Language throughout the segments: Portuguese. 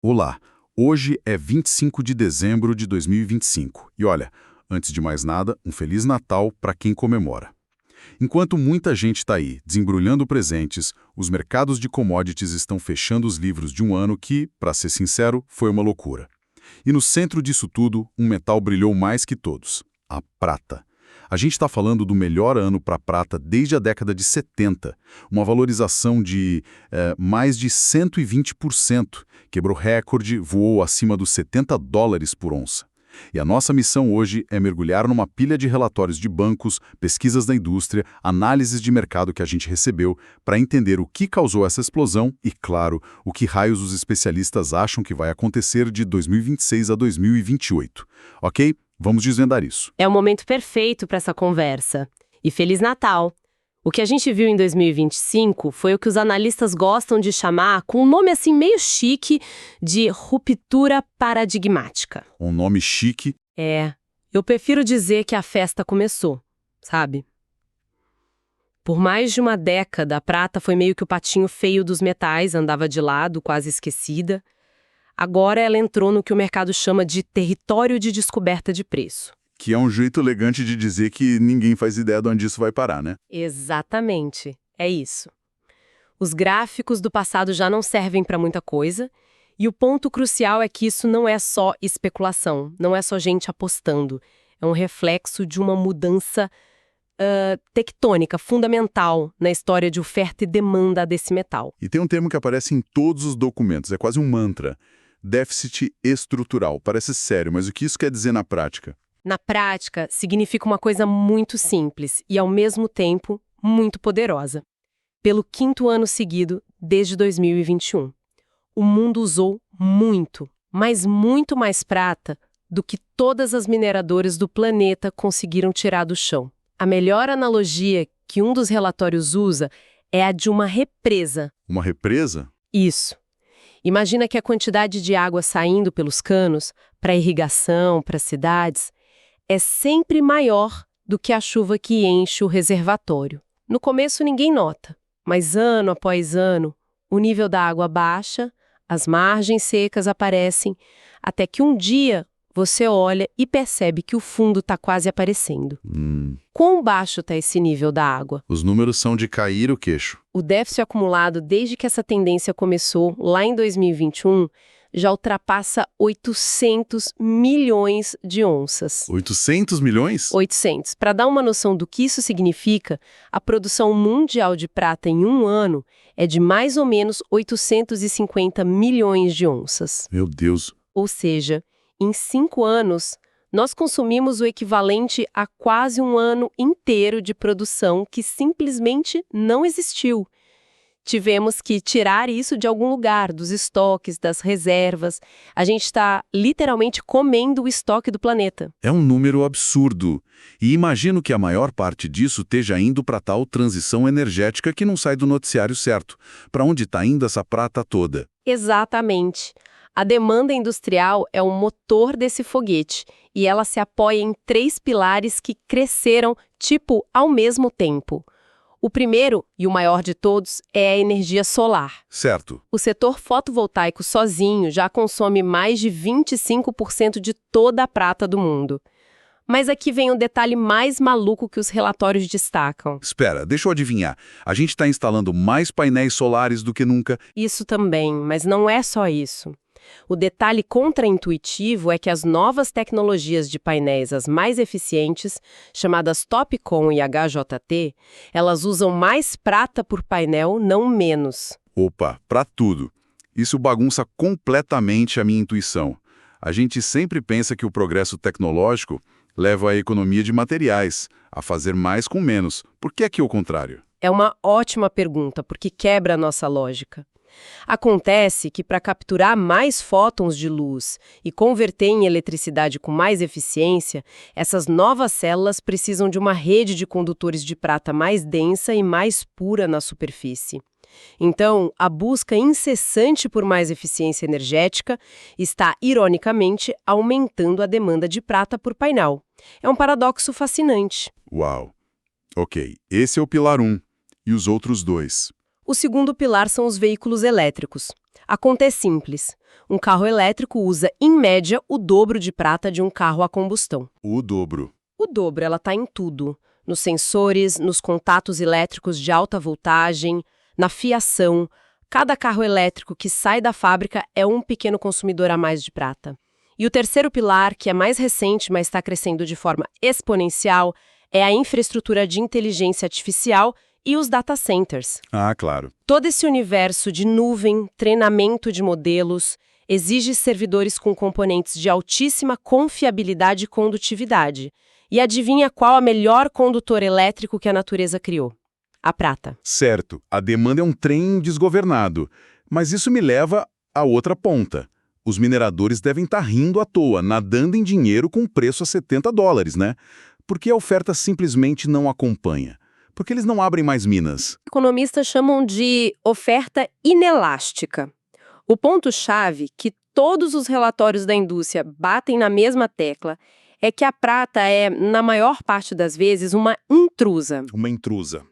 Olá, hoje é 25 de dezembro de 2025 e olha, antes de mais nada, um Feliz Natal para quem comemora. Enquanto muita gente está aí desembrulhando presentes, os mercados de commodities estão fechando os livros de um ano que, para ser sincero, foi uma loucura. E no centro disso tudo, um metal brilhou mais que todos: a prata. A gente está falando do melhor ano para a prata desde a década de 70, uma valorização de mais de 120%, quebrou recorde, voou acima dos US$ 70 por onça. E a nossa missão hoje é mergulhar numa pilha de relatórios de bancos, pesquisas da indústria, análises de mercado que a gente recebeu para entender o que causou essa explosão e, claro, o que raios os especialistas acham que vai acontecer de 2026 a 2028. Ok? Vamos desvendar isso. É o momento perfeito para essa conversa. E Feliz Natal! O que a gente viu em 2025 foi o que os analistas gostam de chamar, com um nome assim meio chique, de ruptura paradigmática. Um nome chique. Eu prefiro dizer que a festa começou, sabe? Por mais de uma década, a prata foi meio que o patinho feio dos metais, andava de lado, quase esquecida. Agora ela entrou no que o mercado chama de território de descoberta de preço. Que é um jeito elegante de dizer que ninguém faz ideia de onde isso vai parar, né? Exatamente, é isso. Os gráficos do passado já não servem para muita coisa, e o ponto crucial é que isso não é só especulação, não é só gente apostando. É um reflexo de uma mudança tectônica, fundamental na história de oferta e demanda desse metal. E tem um termo que aparece em todos os documentos, é quase um mantra: déficit estrutural. Parece sério, mas o que isso quer dizer na prática? Na prática, significa uma coisa muito simples e, ao mesmo tempo, muito poderosa. Pelo 5º ano seguido, desde 2021, o mundo usou muito, mas muito mais prata do que todas as mineradoras do planeta conseguiram tirar do chão. A melhor analogia que um dos relatórios usa é a de uma represa. Uma represa? Isso. Imagina que a quantidade de água saindo pelos canos para irrigação, para cidades, é sempre maior do que a chuva que enche o reservatório. No começo ninguém nota, mas ano após ano, o nível da água baixa, as margens secas aparecem, até que um dia você olha e percebe que o fundo está quase aparecendo. Quão baixo está esse nível da água? Os números são de cair o queixo. O déficit acumulado desde que essa tendência começou, lá em 2021, já ultrapassa 800 milhões de onças. 800 milhões? 800. Para dar uma noção do que isso significa, a produção mundial de prata em um ano é de mais ou menos 850 milhões de onças. Meu Deus. Ou seja, em 5 anos, nós consumimos o equivalente a quase um ano inteiro de produção que simplesmente não existiu. Tivemos que tirar isso de algum lugar, dos estoques, das reservas. A gente está literalmente comendo o estoque do planeta. É um número absurdo. E imagino que a maior parte disso esteja indo para tal transição energética que não sai do noticiário certo. Para onde está indo essa prata toda? Exatamente. A demanda industrial é o motor desse foguete e ela se apoia em 3 pilares que cresceram, ao mesmo tempo. O primeiro, e o maior de todos, é a energia solar. Certo. O setor fotovoltaico sozinho já consome mais de 25% de toda a prata do mundo. Mas aqui vem um detalhe mais maluco que os relatórios destacam. Espera, deixa eu adivinhar. A gente está instalando mais painéis solares do que nunca. Isso também, mas não é só isso. O detalhe contraintuitivo é que as novas tecnologias de painéis as mais eficientes, chamadas TOPCon e HJT, elas usam mais prata por painel, não menos. Opa, para tudo. Isso bagunça completamente a minha intuição. A gente sempre pensa que o progresso tecnológico leva à economia de materiais, a fazer mais com menos. Por que aqui o contrário? É uma ótima pergunta, porque quebra a nossa lógica. Acontece que para capturar mais fótons de luz e converter em eletricidade com mais eficiência, essas novas células precisam de uma rede de condutores de prata mais densa e mais pura na superfície. Então, a busca incessante por mais eficiência energética está, ironicamente, aumentando a demanda de prata por painel. É um paradoxo fascinante. Uau! Ok, esse é o pilar 1. E os outros 2? O segundo pilar são os veículos elétricos. A conta é simples. Um carro elétrico usa, em média, o dobro de prata de um carro a combustão. O dobro. O dobro, ela está em tudo. Nos sensores, nos contatos elétricos de alta voltagem, na fiação. Cada carro elétrico que sai da fábrica é um pequeno consumidor a mais de prata. E o terceiro pilar, que é mais recente, mas está crescendo de forma exponencial, é a infraestrutura de inteligência artificial e os data centers. Ah, claro. Todo esse universo de nuvem, treinamento de modelos, exige servidores com componentes de altíssima confiabilidade e condutividade. E adivinha qual a melhor condutor elétrico que a natureza criou? A prata. Certo, a demanda é um trem desgovernado. Mas isso me leva à outra ponta. Os mineradores devem estar rindo à toa, nadando em dinheiro com preço a $70, né? Porque a oferta simplesmente não acompanha. Porque eles não abrem mais minas. Economistas chamam de oferta inelástica. O ponto-chave que todos os relatórios da indústria batem na mesma tecla é que a prata é, na maior parte das vezes, uma intrusa. Uma intrusa.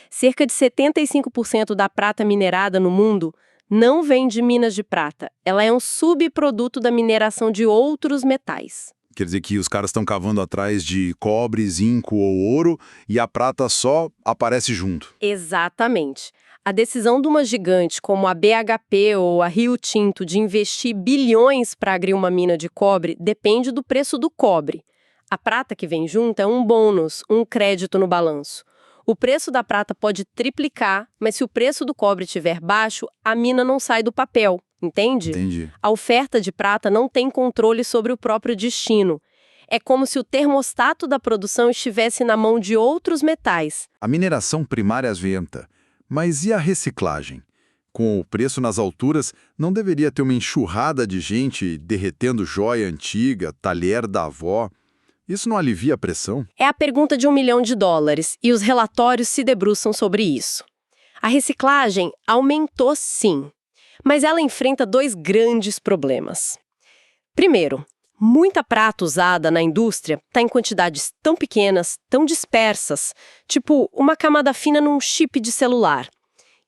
Cerca de 75% da prata minerada no mundo não vem de minas de prata. Ela é um subproduto da mineração de outros metais. Quer dizer que os caras estão cavando atrás de cobre, zinco ou ouro e a prata só aparece junto. Exatamente. A decisão de uma gigante como a BHP ou a Rio Tinto de investir bilhões para abrir uma mina de cobre depende do preço do cobre. A prata que vem junto é um bônus, um crédito no balanço. O preço da prata pode triplicar, mas se o preço do cobre estiver baixo, a mina não sai do papel, entende? Entendi. A oferta de prata não tem controle sobre o próprio destino. É como se o termostato da produção estivesse na mão de outros metais. A mineração primária venta. Mas e a reciclagem? Com o preço nas alturas, não deveria ter uma enxurrada de gente derretendo joia antiga, talher da avó? Isso não alivia a pressão? É a pergunta de $1 milhão e os relatórios se debruçam sobre isso. A reciclagem aumentou sim, mas ela enfrenta dois grandes problemas. Primeiro, muita prata usada na indústria está em quantidades tão pequenas, tão dispersas, tipo uma camada fina num chip de celular,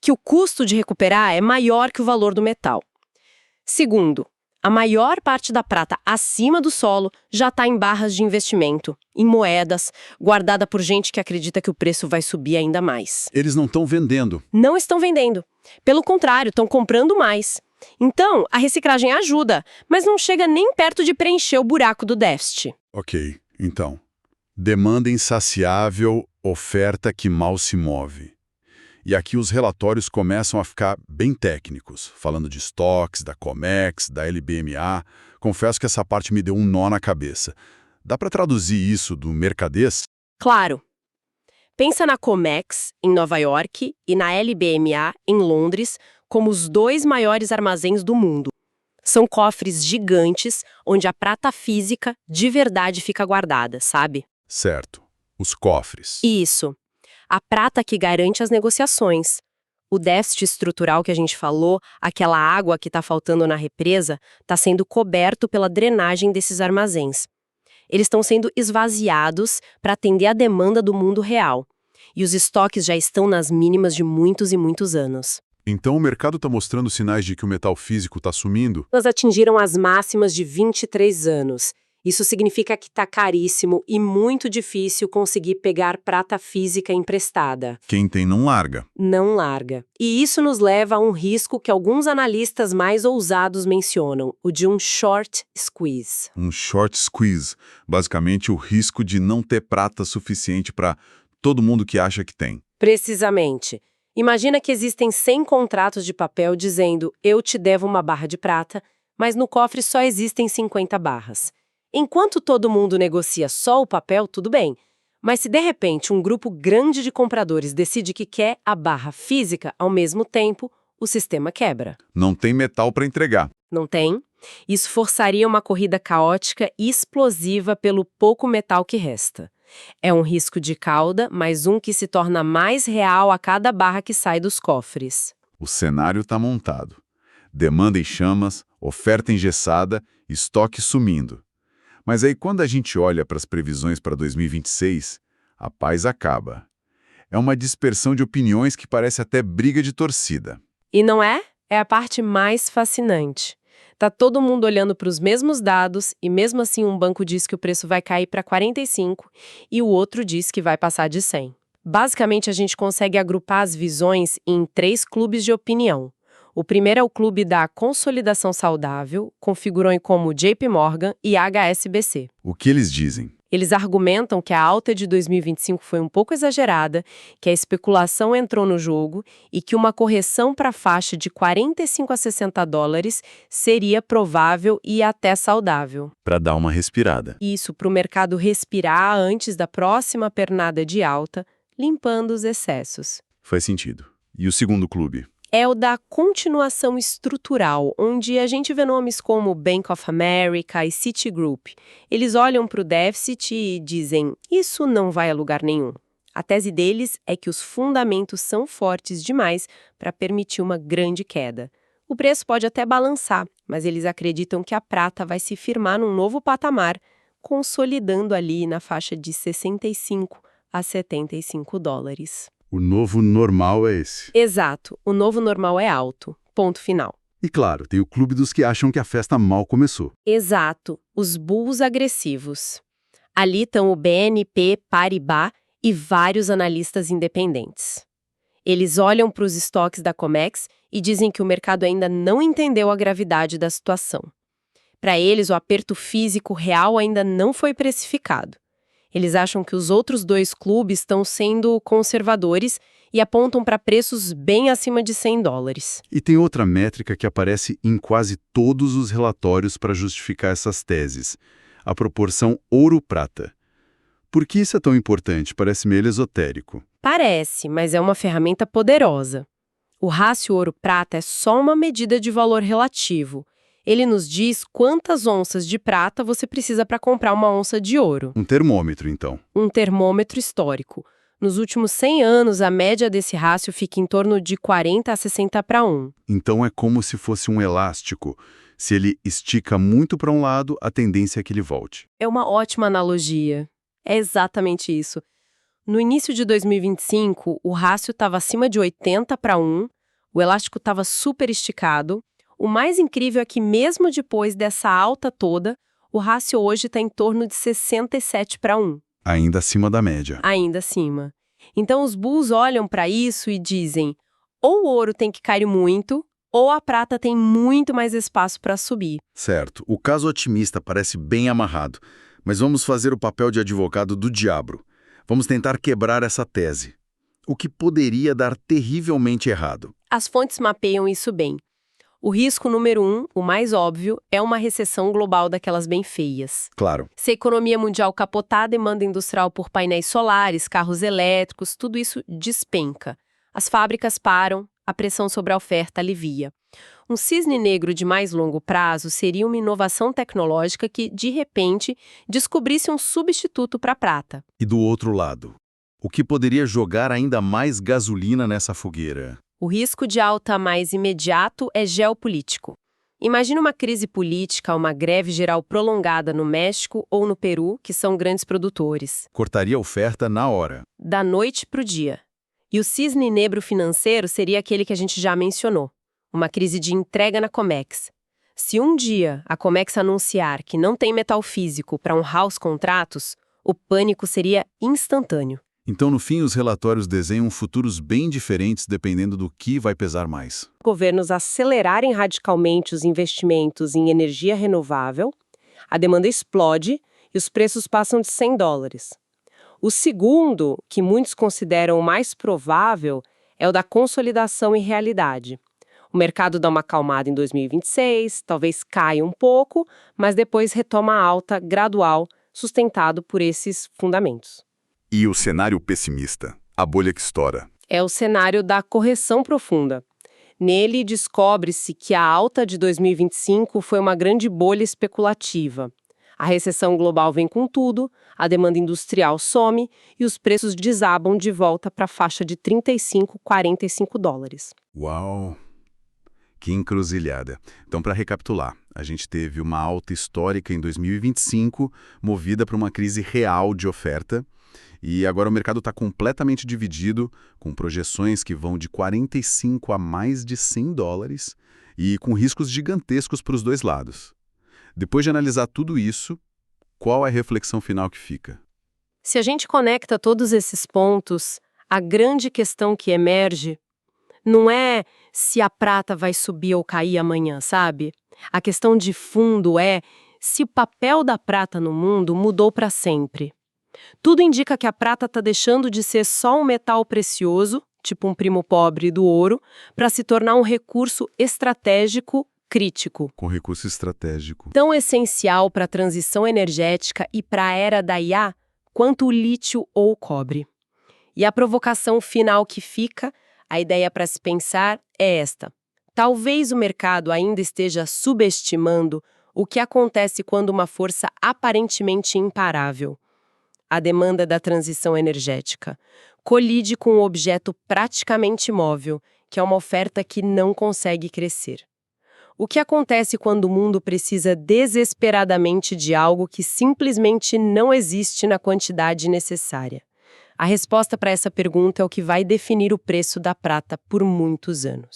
que o custo de recuperar é maior que o valor do metal. Segundo, a maior parte da prata acima do solo já está em barras de investimento, em moedas, guardada por gente que acredita que o preço vai subir ainda mais. Eles não estão vendendo. Não estão vendendo. Pelo contrário, estão comprando mais. Então, a reciclagem ajuda, mas não chega nem perto de preencher o buraco do déficit. Ok, então. Demanda insaciável, oferta que mal se move. E aqui os relatórios começam a ficar bem técnicos, falando de estoques, da COMEX, da LBMA. Confesso que essa parte me deu um nó na cabeça. Dá para traduzir isso do mercadês? Claro. Pensa na COMEX, em Nova York, e na LBMA, em Londres, como os dois maiores armazéns do mundo. São cofres gigantes onde a prata física de verdade fica guardada, sabe? Certo. Os cofres. Isso. A prata que garante as negociações. O déficit estrutural que a gente falou, aquela água que está faltando na represa, está sendo coberto pela drenagem desses armazéns. Eles estão sendo esvaziados para atender a demanda do mundo real. E os estoques já estão nas mínimas de muitos e muitos anos. Então o mercado está mostrando sinais de que o metal físico está sumindo? Elas atingiram as máximas de 23 anos. Isso significa que está caríssimo e muito difícil conseguir pegar prata física emprestada. Quem tem não larga. Não larga. E isso nos leva a um risco que alguns analistas mais ousados mencionam, o de um short squeeze. Um short squeeze. Basicamente o risco de não ter prata suficiente para todo mundo que acha que tem. Precisamente. Imagina que existem 100 contratos de papel dizendo eu te devo uma barra de prata, mas no cofre só existem 50 barras. Enquanto todo mundo negocia só o papel, tudo bem. Mas se de repente um grupo grande de compradores decide que quer a barra física ao mesmo tempo, o sistema quebra. Não tem metal para entregar. Não tem? Isso forçaria uma corrida caótica e explosiva pelo pouco metal que resta. É um risco de cauda, mas um que se torna mais real a cada barra que sai dos cofres. O cenário está montado. Demanda em chamas, oferta engessada, estoque sumindo. Mas aí quando a gente olha para as previsões para 2026, a paz acaba. É uma dispersão de opiniões que parece até briga de torcida. E não é? é a parte mais fascinante. Tá todo mundo olhando para os mesmos dados e mesmo assim um banco diz que o preço vai cair para 45 e o outro diz que vai passar de 100. Basicamente, a gente consegue agrupar as visões em 3 clubes de opinião. O primeiro é o clube da consolidação saudável, com figurões como JP Morgan e HSBC. O que eles dizem? Eles argumentam que a alta de 2025 foi um pouco exagerada, que a especulação entrou no jogo e que uma correção para a faixa de 45 a 60 dólares seria provável e até saudável. Para dar uma respirada. Isso para o mercado respirar antes da próxima pernada de alta, limpando os excessos. Faz sentido. E o segundo clube? É o da continuação estrutural, onde a gente vê nomes como Bank of America e Citigroup. Eles olham para o déficit e dizem, isso não vai a lugar nenhum. A tese deles é que os fundamentos são fortes demais para permitir uma grande queda. O preço pode até balançar, mas eles acreditam que a prata vai se firmar num novo patamar, consolidando ali na faixa de 65 a 75 dólares. O novo normal é esse. Exato, o novo normal é alto. Ponto final. E claro, tem o clube dos que acham que a festa mal começou. Exato, os bulls agressivos. Ali estão o BNP Paribas e vários analistas independentes. Eles olham para os estoques da Comex e dizem que o mercado ainda não entendeu a gravidade da situação. Para eles, o aperto físico real ainda não foi precificado. Eles acham que os outros 2 clubes estão sendo conservadores e apontam para preços bem acima de 100 dólares. E tem outra métrica que aparece em quase todos os relatórios para justificar essas teses: a proporção ouro-prata. Por que isso é tão importante? Parece meio esotérico. Parece, mas é uma ferramenta poderosa. O rácio ouro-prata é só uma medida de valor relativo. Ele nos diz quantas onças de prata você precisa para comprar uma onça de ouro. Um termômetro, então. Um termômetro histórico. Nos últimos 100 anos, a média desse rácio fica em torno de 40 a 60 para 1. Então é como se fosse um elástico. Se ele estica muito para um lado, a tendência é que ele volte. É uma ótima analogia. É exatamente isso. No início de 2025, o rácio estava acima de 80 para 1, o elástico estava super esticado. O mais incrível é que mesmo depois dessa alta toda, o rácio hoje está em torno de 67 para 1. Ainda acima da média. Ainda acima. Então os bulls olham para isso e dizem, ou o ouro tem que cair muito, ou a prata tem muito mais espaço para subir. Certo. O caso otimista parece bem amarrado, mas vamos fazer o papel de advogado do diabo. Vamos tentar quebrar essa tese. O que poderia dar terrivelmente errado? As fontes mapeiam isso bem. O risco número 1, o mais óbvio, é uma recessão global daquelas bem feias. Claro. Se a economia mundial capotar a demanda industrial por painéis solares, carros elétricos, tudo isso despenca. As fábricas param, a pressão sobre a oferta alivia. Um cisne negro de mais longo prazo seria uma inovação tecnológica que, de repente, descobrisse um substituto para a prata. E do outro lado, o que poderia jogar ainda mais gasolina nessa fogueira? O risco de alta mais imediato é geopolítico. Imagina uma crise política, uma greve geral prolongada no México ou no Peru, que são grandes produtores. Cortaria a oferta na hora. Da noite para o dia. E o cisne negro financeiro seria aquele que a gente já mencionou. Uma crise de entrega na Comex. Se um dia a Comex anunciar que não tem metal físico para honrar os contratos, o pânico seria instantâneo. Então, no fim, os relatórios desenham futuros bem diferentes dependendo do que vai pesar mais. Governos acelerarem radicalmente os investimentos em energia renovável, a demanda explode e os preços passam de 100 dólares. O segundo, que muitos consideram o mais provável, é o da consolidação e realidade. O mercado dá uma acalmada em 2026, talvez caia um pouco, mas depois retoma a alta gradual, sustentado por esses fundamentos. E o cenário pessimista, a bolha que estoura. É o cenário da correção profunda. Nele, descobre-se que a alta de 2025 foi uma grande bolha especulativa. A recessão global vem com tudo, a demanda industrial some e os preços desabam de volta para a faixa de 35, 45 dólares. Uau! Que encruzilhada. Então, para recapitular, a gente teve uma alta histórica em 2025, movida por uma crise real de oferta, E agora o mercado está completamente dividido, com projeções que vão de 45 a mais de $100 e com riscos gigantescos para os dois lados. Depois de analisar tudo isso, qual é a reflexão final que fica? Se a gente conecta todos esses pontos, a grande questão que emerge não é se a prata vai subir ou cair amanhã, sabe? A questão de fundo é se o papel da prata no mundo mudou para sempre. Tudo indica que a prata está deixando de ser só um metal precioso, tipo um primo pobre do ouro, para se tornar um recurso estratégico crítico. Com recurso estratégico. Tão essencial para a transição energética e para a era da IA quanto o lítio ou o cobre. E a provocação final que fica, a ideia para se pensar é esta. Talvez o mercado ainda esteja subestimando o que acontece quando uma força aparentemente imparável, a demanda da transição energética, colide com um objeto praticamente imóvel, que é uma oferta que não consegue crescer. O que acontece quando o mundo precisa desesperadamente de algo que simplesmente não existe na quantidade necessária? A resposta para essa pergunta é o que vai definir o preço da prata por muitos anos.